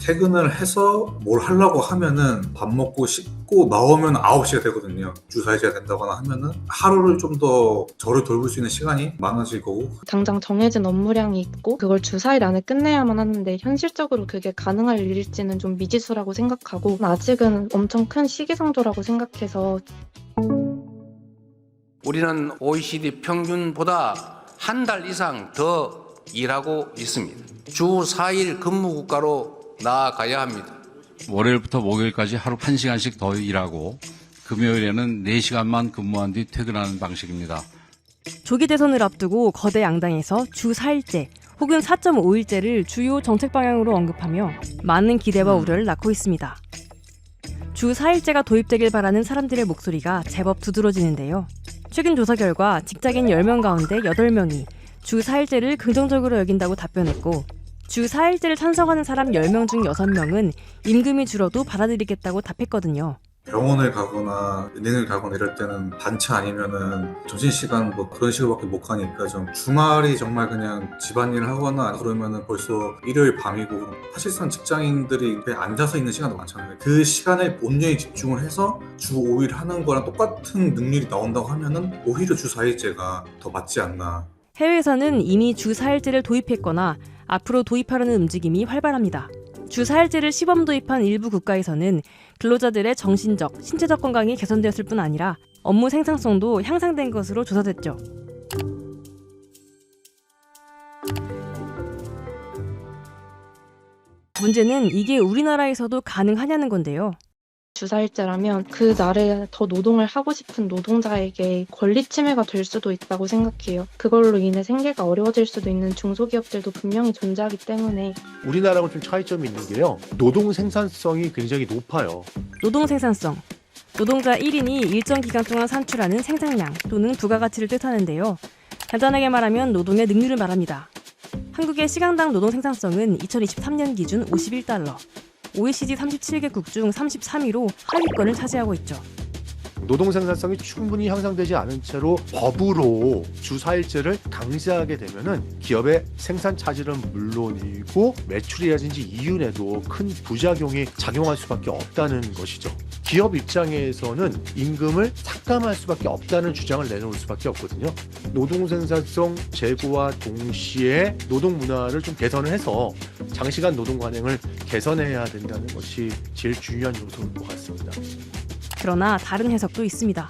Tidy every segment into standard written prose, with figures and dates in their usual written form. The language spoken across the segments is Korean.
퇴근을 해서 뭘 하려고 하면은 밥 먹고 씻고 나오면 9시가 되거든요. 주 4일째가 된다거나 하면은 하루를 좀 더 저를 돌볼 수 있는 시간이 많아질 거고, 당장 정해진 업무량이 있고 그걸 주 4일 안에 끝내야만 하는데 현실적으로 그게 가능할 일일지는 좀 미지수라고 생각하고 아직은 엄청 큰 시기상조라고 생각해서 우리는 OECD 평균보다 한 달 이상 더 일하고 있습니다. 주 4일 근무 국가로 나아가야 합니다. 월요일부터 목요일까지 하루 1시간씩 더 일하고 금요일에는 4시간만 근무한 뒤 퇴근하는 방식입니다. 조기 대선을 앞두고 거대 양당에서 주 4일제 혹은 4.5일제를 주요 정책 방향으로 언급하며 많은 기대와 우려를 낳고 있습니다. 주 4일제가 도입되길 바라는 사람들의 목소리가 제법 두드러지는데요. 최근 조사 결과 직장인 10명 가운데 8명이 주 4일제를 긍정적으로 여긴다고 답변했고 주 4일제를 찬성하는 사람 10명 중 6명은 임금이 줄어도 받아들이겠다고 답했거든요. 병원을 가거나 은행을 가거나 이럴 때는 반차 아니면은 점심시간 뭐 그런 식으로밖에 못 가니까 좀 주말이 정말 그냥 집안일을 하거나 그러면은 벌써 일요일 밤이고, 사실상 직장인들이 그냥 앉아서 있는 시간도 많잖아요. 그 시간에 온전히 집중을 해서 주 5일 하는 거랑 똑같은 능률이 나온다고 하면은 오히려 주 4일제가 더 맞지 않나. 해외에서는 이미 주 4일제를 도입했거나 앞으로 도입하려는 움직임이 활발합니다. 주 4일제를 시범 도입한 일부 국가에서는 근로자들의 정신적, 신체적 건강이 개선되었을 뿐 아니라 업무 생산성도 향상된 것으로 조사됐죠. 문제는 이게 우리나라에서도 가능하냐는 건데요. 주 4일제라면 그 날에 더 노동을 하고 싶은 노동자에게 권리 침해가 될 수도 있다고 생각해요. 그걸로 인해 생계가 어려워질 수도 있는 중소기업들도 분명히 존재하기 때문에 우리나라하고 좀 차이점이 있는 게요. 노동 생산성이 굉장히 높아요. 노동 생산성. 노동자 1인이 일정 기간 동안 산출하는 생산량 또는 부가가치를 뜻하는데요. 간단하게 말하면 노동의 능률을 말합니다. 한국의 시간당 노동 생산성은 2023년 기준 51달러. OECD 37개국 중 33위로 하위권을 차지하고 있죠. 노동 생산성이 충분히 향상되지 않은 채로 법으로 주 4일제를 강제하게 되면은 기업의 생산 차질은 물론이고 매출이라든지 이윤에도 큰 부작용이 작용할 수밖에 없다는 것이죠. 기업 입장에서는 임금을 삭감할 수밖에 없다는 주장을 내놓을 수밖에 없거든요. 노동 생산성 제고와 동시에 노동 문화를 좀 개선을 해서 장시간 노동 관행을 개선해야 된다는 것이 제일 중요한 요소일 것 같습니다. 그러나 다른 해석도 있습니다.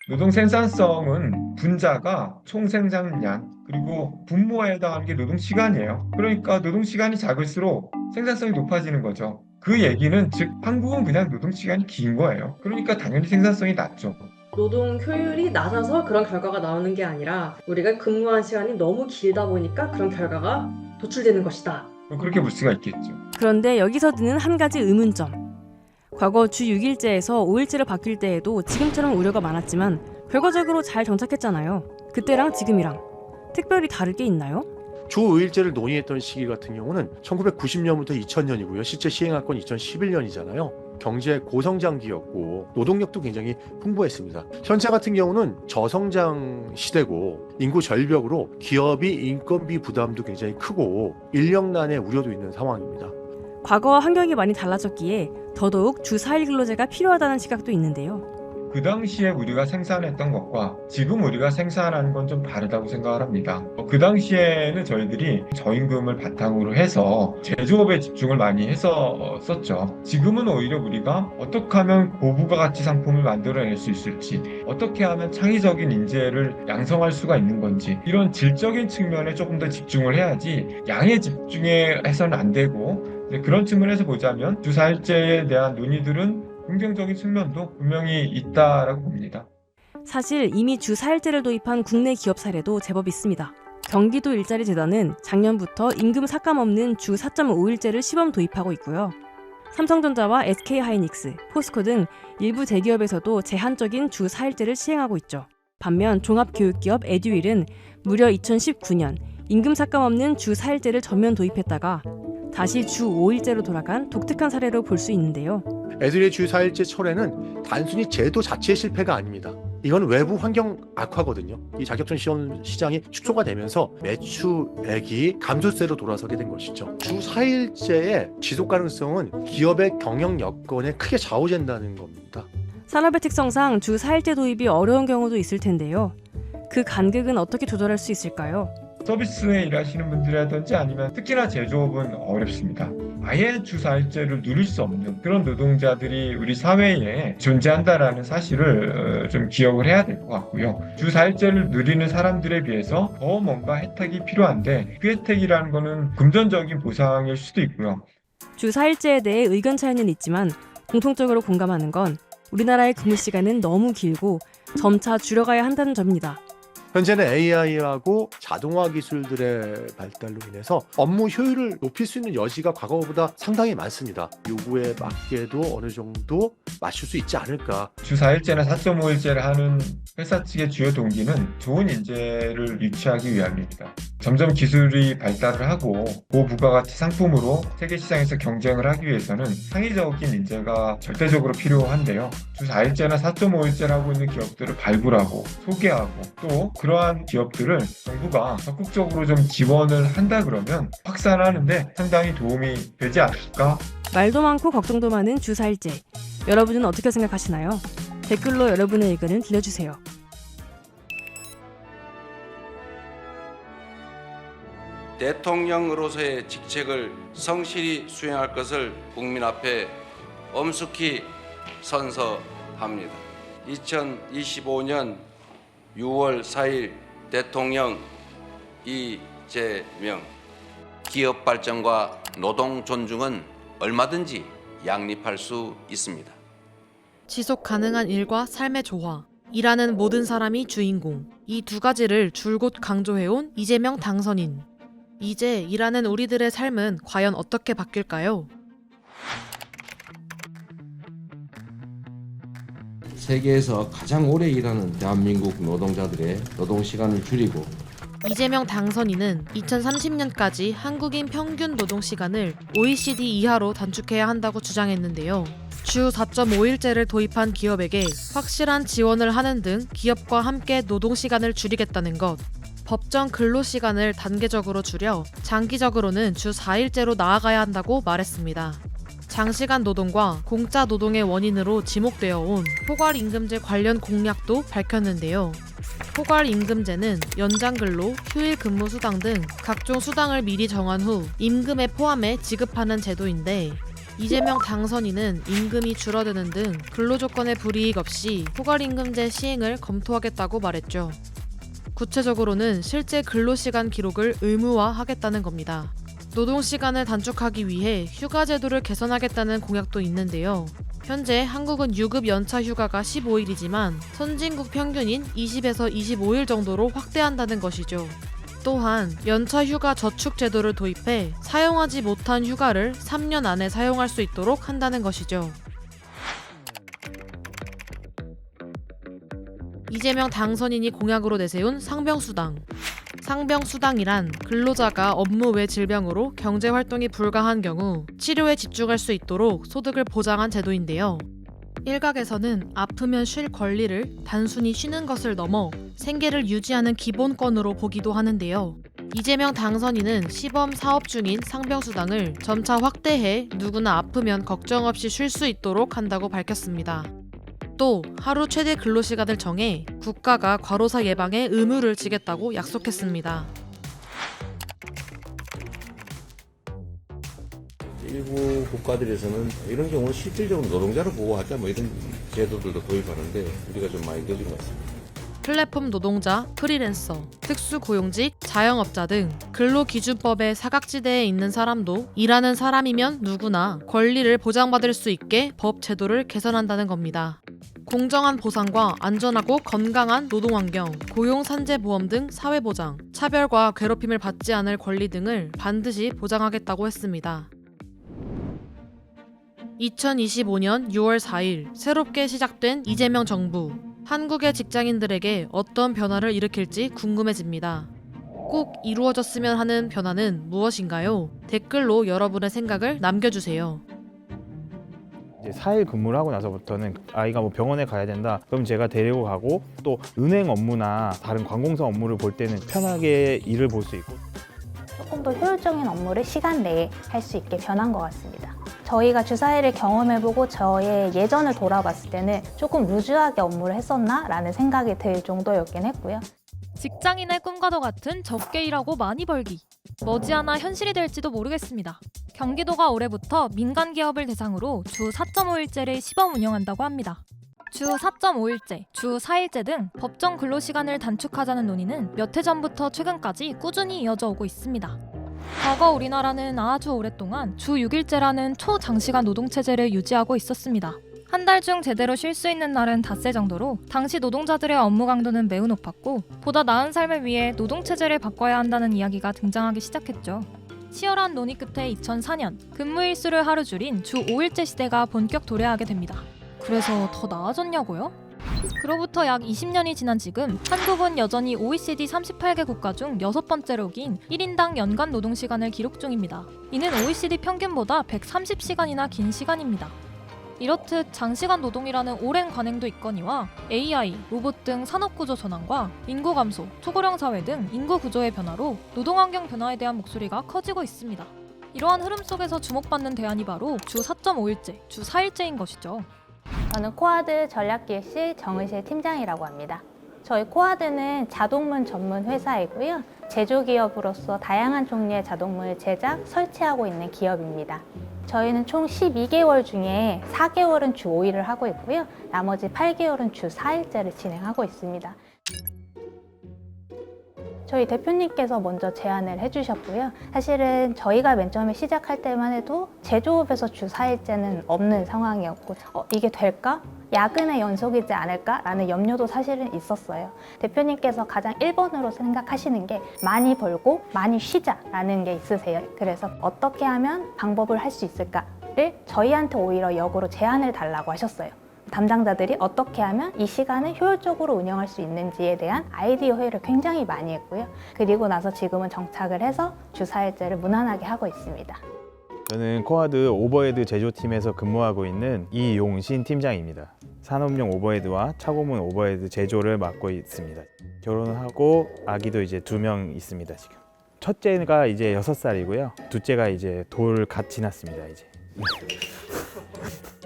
노동 생산성은 분자가 총 생산량 그리고 분모에 해당하는 게 노동 시간이에요. 그러니까 노동 시간이 작을수록 생산성이 높아지는 거죠. 그 얘기는 즉 한국은 그냥 노동 시간이 긴 거예요. 그러니까 당연히 생산성이 낮죠. 노동 효율이 낮아서 그런 결과가 나오는 게 아니라 우리가 근무한 시간이 너무 길다 보니까 그런 결과가 도출되는 것이다. 그렇게 볼 수가 있겠죠. 그런데 여기서 드는 한 가지 의문점. 과거 주 6일제에서 5일제로 바뀔 때에도 지금처럼 우려가 많았지만 결과적으로 잘 정착했잖아요. 그때랑 지금이랑 특별히 다를 게 있나요? 주 5일제를 논의했던 시기 같은 경우는 1990년부터 2000년이고요. 실제 시행한 건 2011년이잖아요. 경제 고성장기였고 노동력도 굉장히 풍부했습니다. 현재 같은 경우는 저성장 시대고 인구 절벽으로 기업이 인건비 부담도 굉장히 크고 인력난의 우려도 있는 상황입니다. 과거와 환경이 많이 달라졌기에 더더욱 주 4일 근로제가 필요하다는 시각도 있는데요. 그 당시에 우리가 생산했던 것과 지금 우리가 생산하는 건 좀 다르다고 생각을 합니다. 그 당시에는 저희들이 저임금을 바탕으로 해서 제조업에 집중을 많이 해서 썼죠. 지금은 오히려 우리가 어떻게 하면 고부가가치 상품을 만들어낼 수 있을지, 어떻게 하면 창의적인 인재를 양성할 수가 있는 건지 이런 질적인 측면에 조금 더 집중을 해야지 양에 집중해서는 안 되고, 그런 측면에서 보자면 주 4일제에 대한 논의들은 긍정적인 측면도 분명히 있다라고 봅니다. 사실 이미 주 4일제를 도입한 국내 기업 사례도 제법 있습니다. 경기도 일자리재단은 작년부터 임금 삭감 없는 주 4.5일제를 시범 도입하고 있고요. 삼성전자와 SK하이닉스, 포스코 등 일부 대기업에서도 제한적인 주 4일제를 시행하고 있죠. 반면 종합교육기업 에듀윌은 무려 2019년 임금 삭감 없는 주 4일제를 전면 도입했다가 다시 주 5일제로 돌아간 독특한 사례로 볼 수 있는데요. 애들의 주 4일제 철회는 단순히 제도 자체의 실패가 아닙니다. 이건 외부 환경 악화거든요. 이 자격증 시험 시장이 축소가 되면서 매출액이 감소세로 돌아서게 된 것이죠. 주 4일제의 지속 가능성은 기업의 경영 여건에 크게 좌우된다는 겁니다. 산업의 특성상 주 4일제 도입이 어려운 경우도 있을 텐데요. 그 간극은 어떻게 조절할 수 있을까요? 서비스에 일하시는 분들이라든지 아니면 특히나 제조업은 어렵습니다. 아예 주 4일제를 누릴 수 없는 그런 노동자들이 우리 사회에 존재한다라는 사실을 좀 기억을 해야 될 것 같고요. 주 4일제를 누리는 사람들에 비해서 더 뭔가 혜택이 필요한데 그 혜택이라는 거는 금전적인 보상일 수도 있고요. 주 4일제에 대해 의견 차이는 있지만 공통적으로 공감하는 건 우리나라의 근무 시간은 너무 길고 점차 줄여가야 한다는 점입니다. 현재는 AI하고 자동화 기술들의 발달로 인해서 업무 효율을 높일 수 있는 여지가 과거보다 상당히 많습니다. 요구에 맞게도 어느 정도 맞출 수 있지 않을까. 주 4일제나 4.5일제를 하는 회사 측의 주요 동기는 좋은 인재를 유치하기 위함입니다. 점점 기술이 발달을 하고 고부가가치 상품으로 세계 시장에서 경쟁을 하기 위해서는 창의적인 인재가 절대적으로 필요한데요. 주 4일제나 4.5일제를 하고 있는 기업들을 발굴하고 소개하고 또 그러한 기업들을 정부가 적극적으로 좀 지원을 한다 그러면 확산하는데 상당히 도움이 되지 않을까? 말도 많고 걱정도 많은 주 4일제. 여러분은 어떻게 생각하시나요? 댓글로 여러분의 의견을 들려주세요. 대통령으로서의 직책을 성실히 수행할 것을 국민 앞에 엄숙히 선서합니다. 2025년 6월 4일 대통령 이재명. 기업 발전과 노동 존중은 얼마든지 양립할 수 있습니다. 지속 가능한 일과 삶의 조화, 일하는 모든 사람이 주인공. 이 두 가지를 줄곧 강조해온 이재명 당선인. 이제 일하는 우리들의 삶은 과연 어떻게 바뀔까요? 세계에서 가장 오래 일하는 대한민국 노동자들의 노동 시간을 줄이고 이재명 당선인은 2030년까지 한국인 평균 노동 시간을 OECD 이하로 단축해야 한다고 주장했는데요. 주 4.5일제를 도입한 기업에게 확실한 지원을 하는 등 기업과 함께 노동 시간을 줄이겠다는 것, 법정 근로 시간을 단계적으로 줄여 장기적으로는 주 4일제로 나아가야 한다고 말했습니다. 장시간 노동과 공짜 노동의 원인으로 지목되어 온 포괄임금제 관련 공약도 밝혔는데요. 포괄임금제는 연장근로, 휴일근무수당 등 각종 수당을 미리 정한 후 임금에 포함해 지급하는 제도인데 이재명 당선인은 임금이 줄어드는 등 근로조건의 불이익 없이 포괄임금제 시행을 검토하겠다고 말했죠. 구체적으로는 실제 근로시간 기록을 의무화하겠다는 겁니다. 노동시간을 단축하기 위해 휴가제도를 개선하겠다는 공약도 있는데요. 현재 한국은 유급 연차 휴가가 15일이지만 선진국 평균인 20에서 25일 정도로 확대한다는 것이죠. 또한 연차 휴가 저축 제도를 도입해 사용하지 못한 휴가를 3년 안에 사용할 수 있도록 한다는 것이죠. 이재명 당선인이 공약으로 내세운 상병수당. 상병수당이란 근로자가 업무 외 질병으로 경제활동이 불가한 경우 치료에 집중할 수 있도록 소득을 보장한 제도인데요. 일각에서는 아프면 쉴 권리를 단순히 쉬는 것을 넘어 생계를 유지하는 기본권으로 보기도 하는데요. 이재명 당선인은 시범 사업 중인 상병수당을 점차 확대해 누구나 아프면 걱정 없이 쉴 수 있도록 한다고 밝혔습니다. 또 하루 최대 근로시간을 정해 국가가 과로사 예방에 의무를 지겠다고 약속했습니다. 일부 국가들에서는 이런 경우는 실질적으로 노동자를 보호하자 이런 제도들도 도입하는데 우리가 좀 많이 늦은 것 같습니다. 플랫폼 노동자, 프리랜서, 특수고용직, 자영업자 등 근로기준법의 사각지대에 있는 사람도 일하는 사람이면 누구나 권리를 보장받을 수 있게 법 제도를 개선한다는 겁니다. 공정한 보상과 안전하고 건강한 노동환경, 고용산재보험 등 사회보장, 차별과 괴롭힘을 받지 않을 권리 등을 반드시 보장하겠다고 했습니다. 2025년 6월 4일 새롭게 시작된 이재명 정부. 한국의 직장인들에게 어떤 변화를 일으킬지 궁금해집니다. 꼭 이루어졌으면 하는 변화는 무엇인가요? 댓글로 여러분의 생각을 남겨주세요. 이제 4일 근무를 하고 나서부터는 아이가 뭐 병원에 가야 된다. 그럼 제가 데리고 가고 또 은행 업무나 다른 관공서 업무를 볼 때는 편하게 일을 볼 수 있고 조금 더 효율적인 업무를 시간 내에 할 수 있게 변한 것 같습니다. 저희가 주사일을 경험해보고 저의 예전을 돌아봤을 때는 조금 루즈하게 업무를 했었나? 라는 생각이 들 정도였긴 했고요. 직장인의 꿈과도 같은 적게 일하고 많이 벌기. 머지않아 현실이 될지도 모르겠습니다. 경기도가 올해부터 민간 기업을 대상으로 주 4.5일제를 시범 운영한다고 합니다. 주 4.5일제, 주 4일제 등 법정 근로시간을 단축하자는 논의는 몇 해 전부터 최근까지 꾸준히 이어져 오고 있습니다. 과거 우리나라는 아주 오랫동안 주 6일제라는 초장시간 노동체제를 유지하고 있었습니다. 한 달 중 제대로 쉴 수 있는 날은 닷새 정도로 당시 노동자들의 업무 강도는 매우 높았고 보다 나은 삶을 위해 노동체제를 바꿔야 한다는 이야기가 등장하기 시작했죠. 치열한 논의 끝에 2004년 근무일수를 하루 줄인 주 5일제 시대가 본격 도래하게 됩니다. 그래서 더 나아졌냐고요? 그로부터 약 20년이 지난 지금 한국은 여전히 OECD 38개 국가 중 6번째로긴 1인당 연간 노동시간을 기록 중입니다. 이는 OECD 평균보다 130시간이나 긴 시간입니다. 이렇듯 장시간 노동이라는 오랜 관행도 있거니와 AI, 로봇 등 산업구조 전환과 인구 감소, 초고령 사회 등 인구 구조의 변화로 노동환경 변화에 대한 목소리가 커지고 있습니다. 이러한 흐름 속에서 주목받는 대안이 바로 주 4.5일제, 주 4일제인 것이죠. 저는 코아드 전략기획실 정의실 팀장이라고 합니다. 저희 코아드는 자동문 전문 회사이고요. 제조기업으로서 다양한 종류의 자동문을 제작, 설치하고 있는 기업입니다. 저희는 총 12개월 중에 4개월은 주 5일을 하고 있고요. 나머지 8개월은 주 4일제를 진행하고 있습니다. 저희 대표님께서 먼저 제안을 해주셨고요. 사실은 저희가 맨 처음에 시작할 때만 해도 제조업에서 주 4일제는 없는 상황이었고 이게 될까? 야근의 연속이지 않을까라는 염려도 사실은 있었어요. 대표님께서 가장 1번으로 생각하시는 게 많이 벌고 많이 쉬자라는 게 있으세요. 그래서 어떻게 하면 방법을 할 수 있을까를 저희한테 오히려 역으로 제안을 달라고 하셨어요. 담당자들이 어떻게 하면 이 시간을 효율적으로 운영할 수 있는지에 대한 아이디어 회의를 굉장히 많이 했고요. 그리고 나서 지금은 정착을 해서 주 4일제를 무난하게 하고 있습니다. 저는 코아드 오버헤드 제조팀에서 근무하고 있는 이용신 팀장입니다. 산업용 오버헤드와 차고문 오버헤드 제조를 맡고 있습니다. 결혼을 하고 아기도 이제 2명 있습니다, 지금. 첫째가 이제 6살이고요. 둘째가 이제 돌 갓 지났습니다, 이제.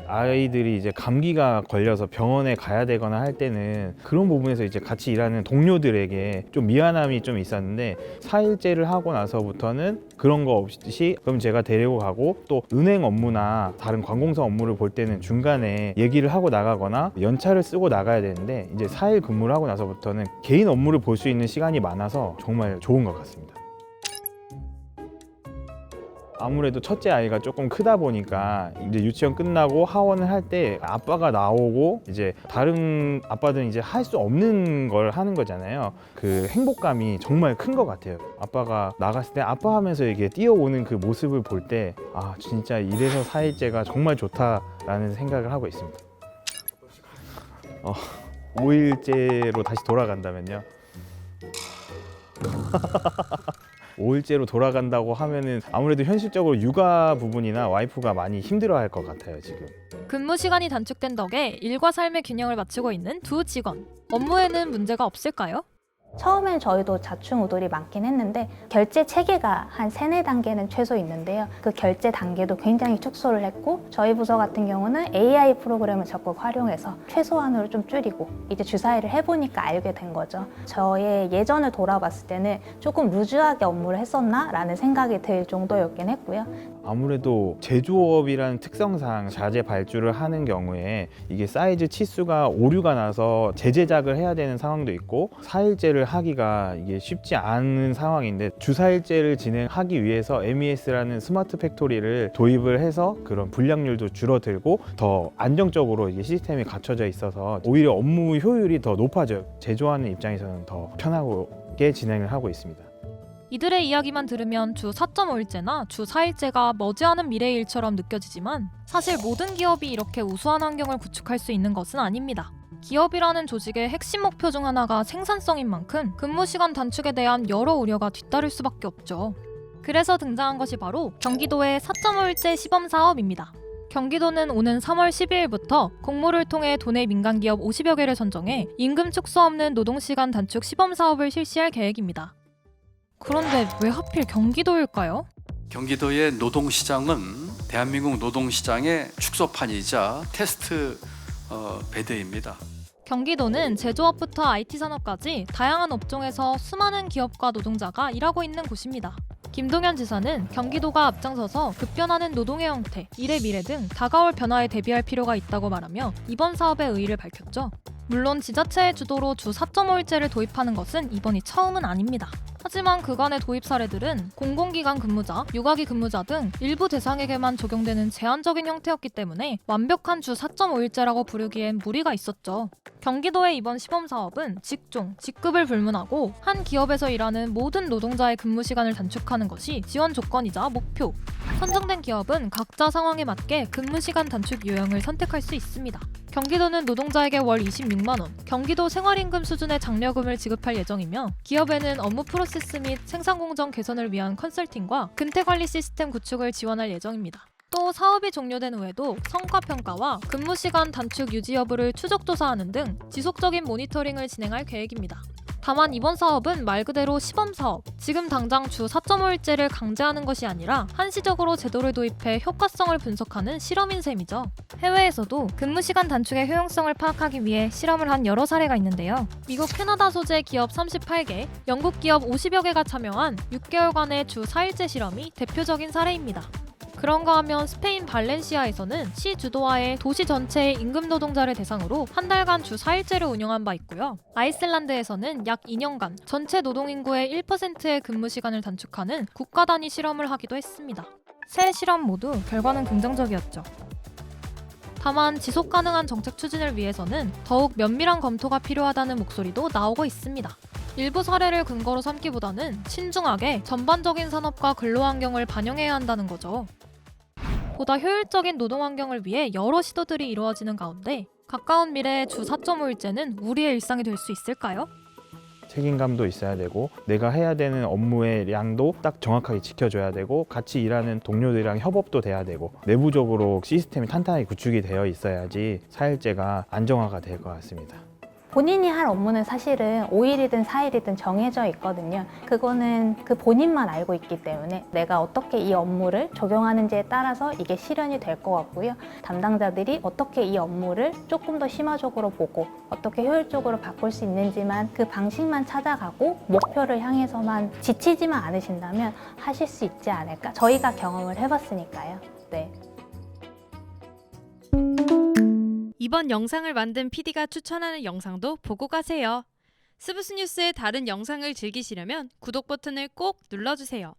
아이들이 이제 감기가 걸려서 병원에 가야 되거나 할 때는 그런 부분에서 이제 같이 일하는 동료들에게 좀 미안함이 좀 있었는데 4일제를 하고 나서부터는 그런 거 없이 그럼 제가 데리고 가고 또 은행 업무나 다른 관공서 업무를 볼 때는 중간에 얘기를 하고 나가거나 연차를 쓰고 나가야 되는데 이제 4일 근무를 하고 나서부터는 개인 업무를 볼 수 있는 시간이 많아서 정말 좋은 것 같습니다. 아무래도 첫째 아이가 조금 크다 보니까 이제 유치원 끝나고 하원을 할 때 아빠가 나오고 이제 다른 아빠들은 이제 할 수 없는 걸 하는 거잖아요. 그 행복감이 정말 큰 것 같아요. 아빠가 나갔을 때 아빠 하면서 이게 뛰어오는 그 모습을 볼 때 아 진짜 이래서 4일제가 정말 좋다라는 생각을 하고 있습니다. 5일제로 다시 돌아간다면요. 5일제로 돌아간다고 하면은 아무래도 현실적으로 육아 부분이나 와이프가 많이 힘들어할 것 같아요, 지금. 근무 시간이 단축된 덕에 일과 삶의 균형을 맞추고 있는 두 직원. 업무에는 문제가 없을까요? 처음엔 저희도 자충우돌이 많긴 했는데 결제 체계가 한 3-4단계는 최소 있는데요. 그 결제 단계도 굉장히 축소를 했고 저희 부서 같은 경우는 AI 프로그램을 적극 활용해서 최소한으로 좀 줄이고 이제 주사일을 해보니까 알게 된 거죠. 저의 예전을 돌아봤을 때는 조금 루즈하게 업무를 했었나? 라는 생각이 들 정도였긴 했고요. 아무래도 제조업이라는 특성상 자재 발주를 하는 경우에 이게 사이즈 치수가 오류가 나서 재제작을 해야 되는 상황도 있고 4일제를 하기가 이게 쉽지 않은 상황인데 주 4일제를 진행하기 위해서 MES라는 스마트 팩토리를 도입을 해서 그런 불량률도 줄어들고 더 안정적으로 이게 시스템이 갖춰져 있어서 오히려 업무 효율이 더 높아져요. 제조하는 입장에서는 더 편하게 진행을 하고 있습니다. 이들의 이야기만 들으면 주 4.5일제나 주 4일제가 머지않은 미래의 일처럼 느껴지지만 사실 모든 기업이 이렇게 우수한 환경을 구축할 수 있는 것은 아닙니다. 기업이라는 조직의 핵심 목표 중 하나가 생산성인 만큼 근무 시간 단축에 대한 여러 우려가 뒤따를 수밖에 없죠. 그래서 등장한 것이 바로 경기도의 4.5일제 시범 사업입니다. 경기도는 오는 3월 12일부터 공모를 통해 도내 민간기업 50여 개를 선정해 임금 축소 없는 노동시간 단축 시범 사업을 실시할 계획입니다. 그런데 왜 하필 경기도일까요? 경기도의 노동시장은 대한민국 노동시장의 축소판이자 테스트 베드입니다. 경기도는 제조업부터 IT 산업까지 다양한 업종에서 수많은 기업과 노동자가 일하고 있는 곳입니다. 김동연 지사는 경기도가 앞장서서 급변하는 노동의 형태, 일의 미래 등 다가올 변화에 대비할 필요가 있다고 말하며 이번 사업의 의의를 밝혔죠. 물론 지자체의 주도로 주 4.5일제를 도입하는 것은 이번이 처음은 아닙니다. 하지만 그간의 도입 사례들은 공공기관 근무자, 육아기 근무자 등 일부 대상에게만 적용되는 제한적인 형태였기 때문에 완벽한 주 4.5일제라고 부르기엔 무리가 있었죠. 경기도의 이번 시범사업은 직종, 직급을 불문하고 한 기업에서 일하는 모든 노동자의 근무 시간을 단축하는 것이 지원 조건이자 목표. 선정된 기업은 각자 상황에 맞게 근무 시간 단축 요령을 선택할 수 있습니다. 경기도는 노동자에게 월 26만 원, 경기도 생활임금 수준의 장려금을 지급할 예정이며 기업에는 업무 프로세스 및 생산 공정 개선을 위한 컨설팅과 근태관리 시스템 구축을 지원할 예정입니다. 또 사업이 종료된 후에도 성과평가와 근무시간 단축 유지 여부를 추적조사하는 등 지속적인 모니터링을 진행할 계획입니다. 다만 이번 사업은 말 그대로 시범사업, 지금 당장 주 4.5일제를 강제하는 것이 아니라 한시적으로 제도를 도입해 효과성을 분석하는 실험인 셈이죠. 해외에서도 근무시간 단축의 효용성을 파악하기 위해 실험을 한 여러 사례가 있는데요. 미국 캐나다 소재 기업 38개, 영국 기업 50여 개가 참여한 6개월간의 주 4일제 실험이 대표적인 사례입니다. 그런가 하면 스페인 발렌시아에서는 시 주도하에 도시 전체의 임금 노동자를 대상으로 한 달간 주 4일제를 운영한 바 있고요. 아이슬란드에서는 약 2년간 전체 노동인구의 1%의 근무 시간을 단축하는 국가 단위 실험을 하기도 했습니다. 세 실험 모두 결과는 긍정적이었죠. 다만 지속 가능한 정책 추진을 위해서는 더욱 면밀한 검토가 필요하다는 목소리도 나오고 있습니다. 일부 사례를 근거로 삼기보다는 신중하게 전반적인 산업과 근로환경을 반영해야 한다는 거죠. 보다 효율적인 노동환경을 위해 여러 시도들이 이루어지는 가운데 가까운 미래의 주 4.5일제는 우리의 일상이 될 수 있을까요? 책임감도 있어야 되고 내가 해야 되는 업무의 양도 딱 정확하게 지켜줘야 되고 같이 일하는 동료들이랑 협업도 돼야 되고 내부적으로 시스템이 탄탄하게 구축이 되어 있어야지 4일제가 안정화가 될 것 같습니다. 본인이 할 업무는 사실은 5일이든 4일이든 정해져 있거든요. 그거는 그 본인만 알고 있기 때문에 내가 어떻게 이 업무를 적용하는지에 따라서 이게 실현이 될 것 같고요. 담당자들이 어떻게 이 업무를 조금 더 심화적으로 보고 어떻게 효율적으로 바꿀 수 있는지만 그 방식만 찾아가고 목표를 향해서만 지치지만 않으신다면 하실 수 있지 않을까. 저희가 경험을 해봤으니까요. 네. 이번 영상을 만든 PD가 추천하는 영상도 보고 가세요. 스브스 뉴스의 다른 영상을 즐기시려면 구독 버튼을 꼭 눌러주세요.